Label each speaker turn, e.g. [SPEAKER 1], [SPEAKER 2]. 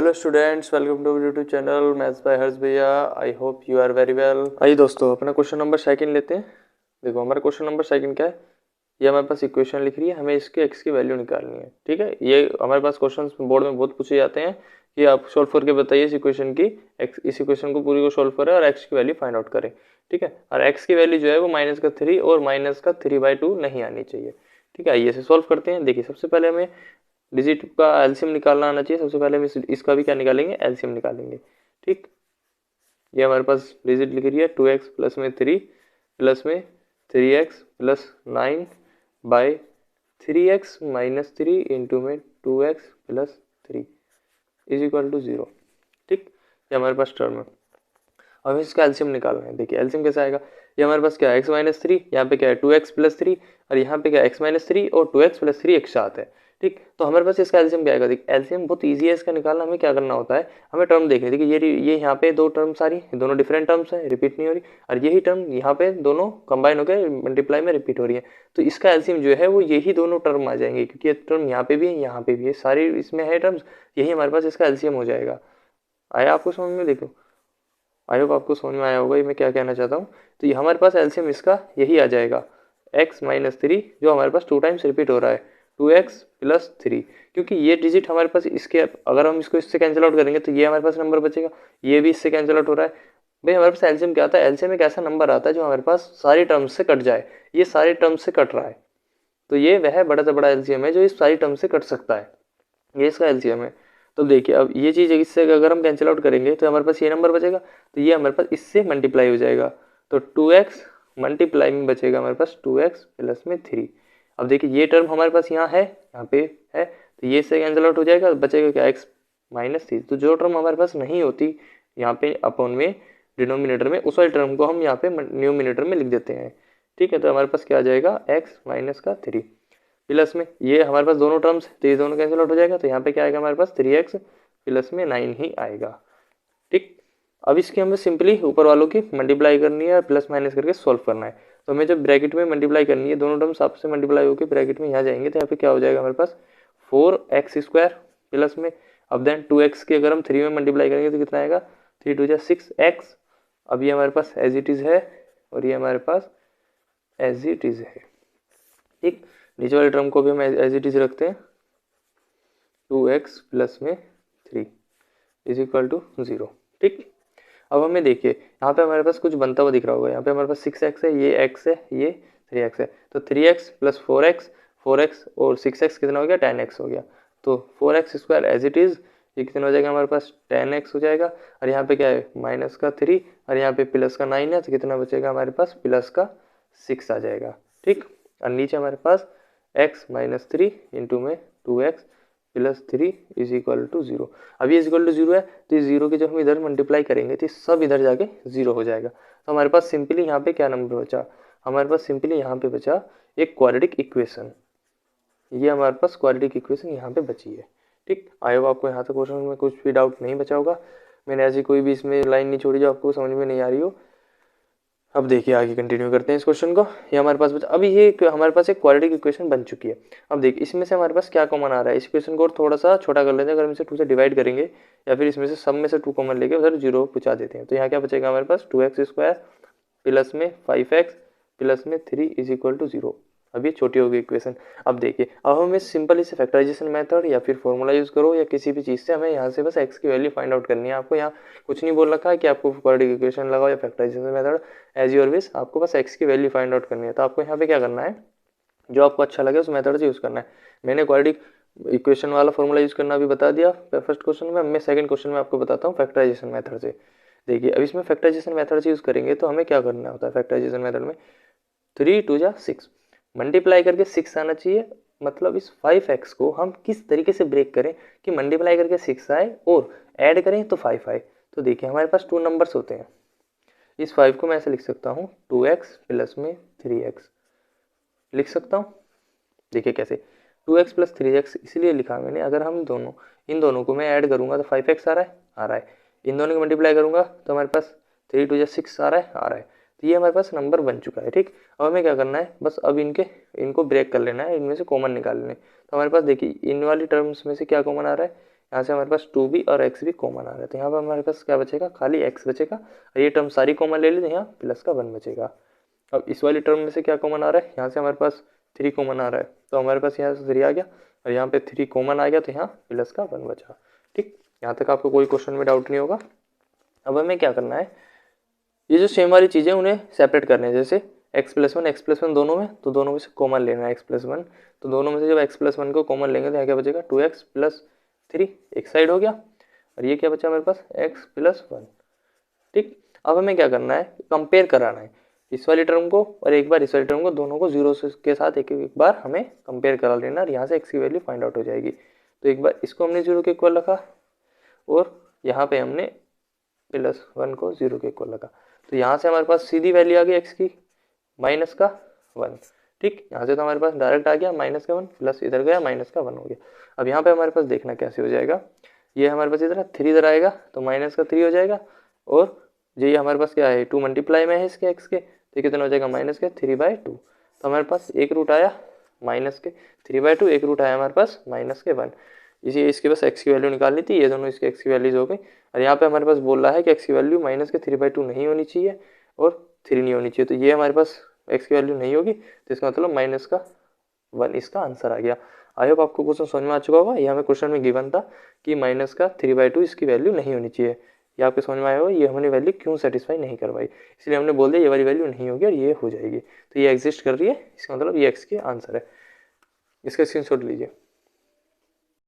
[SPEAKER 1] Hello students, welcome to YouTube channel maths by Harsh bhaiya. I hope you are very well. आइए दोस्तों, अपना question number second लेते हैं। देखो, हमारा क्वेश्चन नंबर सेकंड क्या है। ये हमारे पास इक्वेशन लिख रही है, हमें इसके एक्स की वैल्यू निकालनी है। ठीक है, ये हमारे पास क्वेश्चन बोर्ड में बहुत पूछे जाते हैं कि आप सोल्व करके बताइए इस इक्वेशन की, इस इक्वेशन को पूरी को सोल्व करें और एक्स की वैल्यू फाइंड आउट करें। ठीक है, और एक्स की वैल्यू जो है वो -3 और -3/2 नहीं आनी चाहिए। ठीक है, आइए इसे सोल्व करते हैं। देखिए, सबसे पहले हमें डिजिट का एलसीएम निकालना आना चाहिए। सबसे पहले हम इसका भी क्या निकालेंगे, एलसीएम निकालेंगे। ठीक, ये हमारे पास डिजिट लिख रही है 2x प्लस में 3 प्लस में 3x plus 9 bye 3x minus 3 into में 2x plus 3 is equal to 0। ठीक, ये हमारे पास टर्म है। अब इसका एलसीएम निकालना है। देखिए एलसीएम कैसा आएगा, ये हमारे पास क्या है x-3, यहाँ पे क्या है 2x प्लस 3 और यहाँ पे क्या है x-3 और 2x प्लस 3 एक साथ है। ठीक, तो हमारे पास इसका एलसीएम क्या आएगा। देखिए एलसीएम बहुत इजी है इसका निकालना। हमें क्या करना होता है, हमें टर्म देखिए। देखिए ये यहाँ पे दो टर्म सारी दोनों डिफरेंट टर्म्स है, रिपीट नहीं हो रही, और यही टर्म यहाँ पे दोनों कंबाइन होकर मल्टीप्लाई में रिपीट हो रही है। तो इसका एलसीएम जो है वो यही दोनों टर्म आ जाएंगे, क्योंकि ये टर्म यहाँ पे भी है, यहाँ पे भी है, सारी इसमें है टर्म्स, यही हमारे पास इसका एलसीएम हो जाएगा। आया आपको समझ में। देखो, आई होप आपको समझ में आया होगा ये मैं क्या कहना चाहता हूँ। तो ये हमारे पास एलसीएम इसका यही आ जाएगा, x-3 जो हमारे पास 2 टाइम्स रिपीट हो रहा है, 2x प्लस 3। क्योंकि ये डिजिट हमारे पास इसके, अगर हम इसको इससे कैंसिल आउट करेंगे तो ये हमारे पास नंबर बचेगा, ये भी इससे कैंसिल आउट हो रहा है। भाई हमारे पास एलसीएम क्या आता है, एलसीएम एक ऐसा नंबर आता है जो हमारे पास सारी टर्म्स से कट जाए। ये सारी टर्म्स से कट रहा है, तो ये वह बड़ा से बड़ा एलसीएम है जो इस सारी टर्म से कट सकता है, ये इसका एलसीएम है। तो देखिए अब ये चीज़ इससे अगर हम कैंसिल आउट करेंगे तो हमारे पास ये नंबर बचेगा, तो ये हमारे पास इससे मल्टीप्लाई हो जाएगा, तो 2x मल्टीप्लाई में बचेगा हमारे पास 2x प्लस में 3। अब देखिए ये टर्म हमारे पास यहाँ है, यहाँ पे है, तो ये इससे कैंसिल आउट हो जाएगा, बचेगा क्या x-3। तो जो टर्म हमारे पास नहीं होती यहाँ पे अपॉन में डिनोमिनेटर में, उस वाले टर्म को हम यहाँ पे न्यूमिनेटर में लिख देते हैं। ठीक है, तो हमारे पास क्या आ जाएगा x-3 प्लस में ये हमारे पास दोनों टर्म्स, तो ये दोनों कैंसिल आउट हो जाएगा, तो यहाँ पे क्या आएगा हमारे पास 3x प्लस में 9 ही आएगा। ठीक, अब इसकी हमें सिंपली ऊपर वालों की मल्टीप्लाई करनी है और प्लस माइनस करके सॉल्व करना है। तो हमें जब ब्रैकेट में मल्टीप्लाई करनी है, दोनों टर्म्स आपसे मल्टीप्लाई होकर ब्रैकेट में यहाँ जाएंगे, तो यहाँ पे क्या हो जाएगा हमारे पास 4x² प्लस में, अब देन 2x की अगर हम 3 में मल्टीप्लाई करेंगे तो कितना आएगा, 3 2 6x। अब ये हमारे पास एज इट इज़ है और ये हमारे पास एज इट इज़ है। ठीक, नीचे वाले टर्म को भी हम एज इट इज रखते हैं, 2x प्लस में 3 इज इक्वल टू 0। ठीक, अब हमें देखिए यहाँ पे हमारे पास कुछ बनता हुआ दिख रहा होगा, यहाँ पे हमारे पास 6x है, ये x है, ये 3x है, तो 3x प्लस 4x और 6x कितना हो गया, 10x हो गया। तो 4x² एज इट इज, ये कितना हो जाएगा हमारे पास 10x हो जाएगा, और यहाँ पे क्या है -3 और यहाँ पे प्लस का 9 है, तो कितना बचेगा हमारे पास प्लस का 6 आ जाएगा। ठीक, और नीचे हमारे पास x-3 इंटू में 2x plus 3 is equal to 0। अब ये इज इक्वल टू 0 है, तो इस 0 के जब हम इधर मल्टीप्लाई करेंगे तो सब इधर जाके 0 हो जाएगा। तो हमारे पास सिंपली यहाँ पे क्या नंबर बचा, हमारे पास सिंपली यहाँ पे बचा एक क्वाड्रेटिक इक्वेशन। ये हमारे पास क्वाड्रेटिक इक्वेशन यहाँ पे बची है। ठीक, आई होप आपको यहाँ तक क्वेश्चन में कुछ भी डाउट नहीं बचा होगा। मैंने ऐसी कोई भी इसमें लाइन नहीं छोड़ी जो आपको समझ में नहीं आ रही हो। अब देखिए आगे कंटिन्यू करते हैं इस क्वेश्चन को। ये हमारे पास बचा, अभी ये हमारे पास एक क्वाड्रेटिक इक्वेशन बन चुकी है। अब देखिए इसमें से हमारे पास क्या कॉमन आ रहा है, इस इक्वेशन को और थोड़ा सा छोटा कर लेते हैं। अगर हम इसे 2 से डिवाइड करेंगे या फिर इसमें से सब में से 2 कॉमन लेके उधर 0 पहुँचा देते हैं, तो यहाँ क्या बचेगा हमारे पास 2x² प्लस में 5x प्लस में 3 इज इक्वल टू 0। अब ये छोटी होगी इक्वेशन। अब देखिए अब हमें सिंपल इसे फैक्टराइजेशन मेथड या फिर फॉर्मूला यूज़ करो या किसी भी चीज़ से हमें यहाँ से बस x की वैल्यू फाइंड आउट करनी है। आपको यहाँ कुछ नहीं बोल रखा है कि आपको क्वाड्रेटिक इक्वेशन लगाओ या factorisation method, as your wish, आपको बस x की वैल्यू फाइंड आउट करनी है। तो आपको यहाँ पे क्या करना है, जो आपको अच्छा लगे उस मेथड से यूज़ करना है। मैंने क्वाड्रेटिक इक्वेशन वाला फॉर्मूला यूज़ करना भी बता दिया फर्स्ट क्वेश्चन में। मैं सेकंड क्वेश्चन में आपको बताता हूँ फैक्टराइजेशन मेथड से। देखिए अब इसमें फैक्टराइजेशन मेथड से यूज़ करेंगे तो हमें क्या करना होता है फैक्टराइजेशन मेथड में, 3 2 6 मल्टीप्लाई करके 6 आना चाहिए। मतलब इस 5x को हम किस तरीके से ब्रेक करें कि मल्टीप्लाई करके 6 आए और ऐड करें तो 5 आए। तो देखिए हमारे पास 2 नंबर्स होते हैं, इस 5 को मैं ऐसे लिख सकता हूँ 2x प्लस में 3x लिख सकता हूँ। देखिए कैसे, 2x प्लस 3x इसलिए लिखा मैंने, अगर हम इन दोनों को मैं ऐड करूँगा तो 5x आ रहा है, इन दोनों को मल्टीप्लाई करूँगा तो हमारे पास 3 2 6 आ रहा है। तो ये हमारे पास नंबर बन चुका है। ठीक, अब हमें क्या करना है, बस अब इनको ब्रेक कर लेना है, इनमें से कॉमन निकाल लेना है। तो हमारे पास देखिए इन वाली टर्म्स में से क्या कॉमन आ रहा है, यहाँ से हमारे पास 2b और x भी कॉमन आ रहा है, तो यहाँ पर हमारे पास क्या बचेगा, खाली x बचेगा, और ये टर्म सारी कॉमन ले ली तो यहाँ प्लस का 1 बचेगा। अब इस वाली टर्म में से क्या कॉमन आ रहा है, यहाँ से हमारे पास 3 कॉमन आ रहा है, तो हमारे पास यहाँ से 3 आ गया और यहाँ पे 3 कॉमन आ गया, तो यहाँ प्लस का 1 बचा। ठीक, यहाँ तक आपको कोई क्वेश्चन में डाउट नहीं होगा। अब हमें क्या करना है, ये जो सेम वाली चीज़ें उन्हें सेपरेट करने हैं, जैसे x+1 दोनों में, तो दोनों में से कॉमन लेना है x+1, तो दोनों में से जब x+1 को कॉमन लेंगे तो यहाँ क्या बचेगा 2x+3, एक साइड हो गया, और ये क्या बचा हमारे पास x+1। ठीक, अब हमें क्या करना है, कंपेयर कराना है इस वाली टर्म को और एक बार इस वाली टर्म को, दोनों को 0 के साथ एक बार हमें कंपेयर करा लेना और यहाँ से x की वैल्यू फाइंड आउट हो जाएगी। तो एक बार इसको हमने 0 के इक्वल रखा और यहाँ पे हमने +1 को 0 के इक्वल रखा, तो यहाँ से हमारे पास सीधी वैल्यू आ गई x की -1। ठीक, यहाँ से तो हमारे पास डायरेक्ट आ गया -1 प्लस इधर गया -1 हो गया। अब यहाँ पे हमारे पास देखना कैसे हो जाएगा, ये हमारे पास इधर 3 इधर आएगा तो -3 हो जाएगा, और ये हमारे पास क्या है 2 मल्टीप्लाई में है इसके x के, तो कितना हो जाएगा -3/2। तो हमारे पास एक रूट आया -3/2, एक रूट आया हमारे पास -1। इसी इसके पास x की वैल्यू निकालनी थी, ये दोनों इसके x की वैल्यूज हो गई। और यहाँ पे हमारे पास बोल रहा है कि x की वैल्यू -3/2 नहीं होनी चाहिए और 3 नहीं होनी चाहिए, तो ये हमारे पास x की वैल्यू नहीं होगी, तो इसका मतलब -1 इसका आंसर आ गया। आई होप आपको क्वेश्चन समझ में आ चुका होगा। ये हमें क्वेश्चन में गिवन था कि -3/2 इसकी वैल्यू नहीं होनी चाहिए, ये आपको समझ में आया होगा ये हमने वैल्यू क्यों सेटिस्फाई नहीं करवाई, इसलिए हमने बोल दिया ये वाली वैल्यू नहीं होगी और ये हो जाएगी, तो ये एग्जिस्ट कर रही है, इसका मतलब ये x की आंसर है। इसका स्क्रीनशॉट लीजिए।